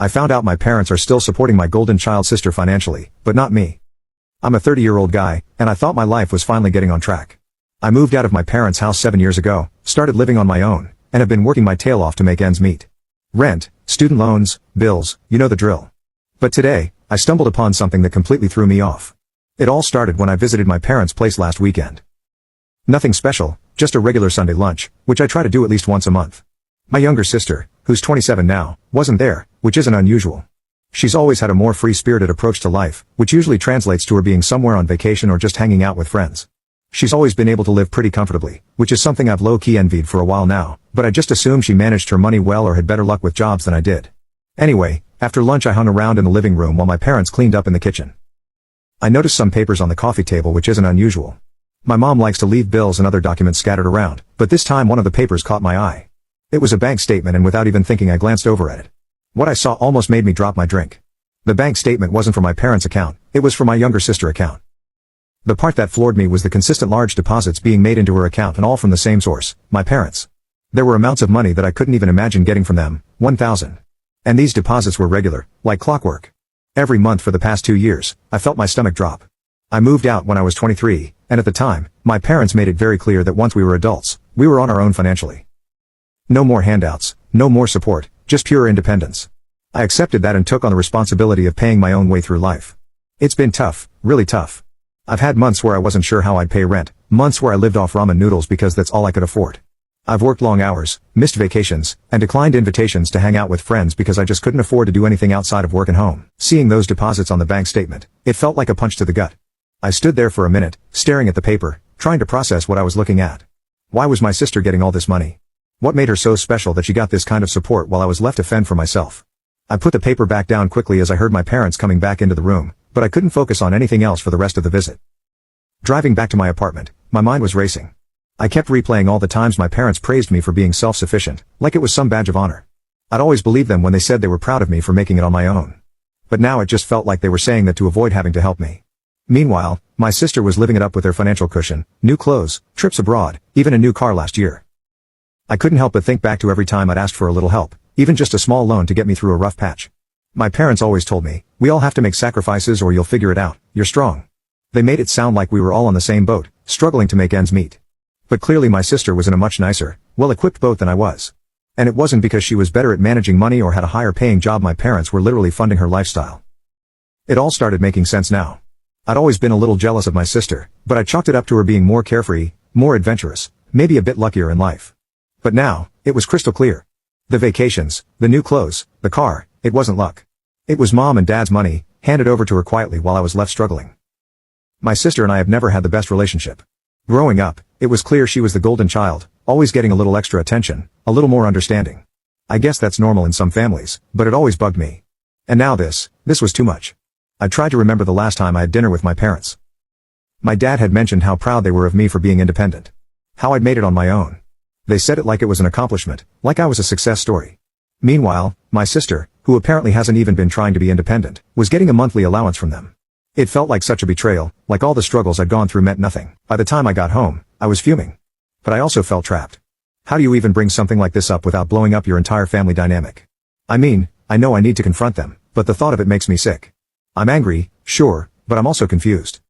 I found out my parents are still supporting my golden child sister financially, but not me. I'm a 30-year-old guy, and I thought my life was finally getting on track. I moved out of my parents' house 7 years ago, started living on my own, and have been working my tail off to make ends meet. Rent, student loans, bills, you know the drill. But today, I stumbled upon something that completely threw me off. It all started when I visited my parents' place last weekend. Nothing special, just a regular Sunday lunch, which I try to do at least once a month. My younger sister, who's 27 now, wasn't there, which isn't unusual. She's always had a more free-spirited approach to life, which usually translates to her being somewhere on vacation or just hanging out with friends. She's always been able to live pretty comfortably, which is something I've low-key envied for a while now, but I just assumed she managed her money well or had better luck with jobs than I did. Anyway, after lunch I hung around in the living room while my parents cleaned up in the kitchen. I noticed some papers on the coffee table, which isn't unusual. My mom likes to leave bills and other documents scattered around, but this time one of the papers caught my eye. It was a bank statement, and without even thinking I glanced over at it. What I saw almost made me drop my drink. The bank statement wasn't for my parents' account, it was for my younger sister account. The part that floored me was the consistent large deposits being made into her account, and all from the same source, my parents. There were amounts of money that I couldn't even imagine getting from them, 1,000. And these deposits were regular, like clockwork. Every month for the past 2 years, I felt my stomach drop. I moved out when I was 23, and at the time, my parents made it very clear that once we were adults, we were on our own financially. No more handouts, no more support, just pure independence. I accepted that and took on the responsibility of paying my own way through life. It's been tough, really tough. I've had months where I wasn't sure how I'd pay rent, months where I lived off ramen noodles because that's all I could afford. I've worked long hours, missed vacations, and declined invitations to hang out with friends because I just couldn't afford to do anything outside of work and home. Seeing those deposits on the bank statement, it felt like a punch to the gut. I stood there for a minute, staring at the paper, trying to process what I was looking at. Why was my sister getting all this money? What made her so special that she got this kind of support while I was left to fend for myself? I put the paper back down quickly as I heard my parents coming back into the room, but I couldn't focus on anything else for the rest of the visit. Driving back to my apartment, my mind was racing. I kept replaying all the times my parents praised me for being self-sufficient, like it was some badge of honor. I'd always believed them when they said they were proud of me for making it on my own. But now it just felt like they were saying that to avoid having to help me. Meanwhile, my sister was living it up with their financial cushion, new clothes, trips abroad, even a new car last year. I couldn't help but think back to every time I'd asked for a little help, even just a small loan to get me through a rough patch. My parents always told me, we all have to make sacrifices or you'll figure it out, you're strong. They made it sound like we were all on the same boat, struggling to make ends meet. But clearly my sister was in a much nicer, well-equipped boat than I was. And it wasn't because she was better at managing money or had a higher paying job. My parents were literally funding her lifestyle. It all started making sense now. I'd always been a little jealous of my sister, but I chalked it up to her being more carefree, more adventurous, maybe a bit luckier in life. But now, it was crystal clear. The vacations, the new clothes, the car, it wasn't luck. It was mom and dad's money, handed over to her quietly while I was left struggling. My sister and I have never had the best relationship. Growing up, it was clear she was the golden child, always getting a little extra attention, a little more understanding. I guess that's normal in some families, but it always bugged me. And now this was too much. I tried to remember the last time I had dinner with my parents. My dad had mentioned how proud they were of me for being independent. How I'd made it on my own. They said it like it was an accomplishment, like I was a success story. Meanwhile, my sister, who apparently hasn't even been trying to be independent, was getting a monthly allowance from them. It felt like such a betrayal, like all the struggles I'd gone through meant nothing. By the time I got home, I was fuming. But I also felt trapped. How do you even bring something like this up without blowing up your entire family dynamic? I mean, I know I need to confront them, but the thought of it makes me sick. I'm angry, sure, but I'm also confused.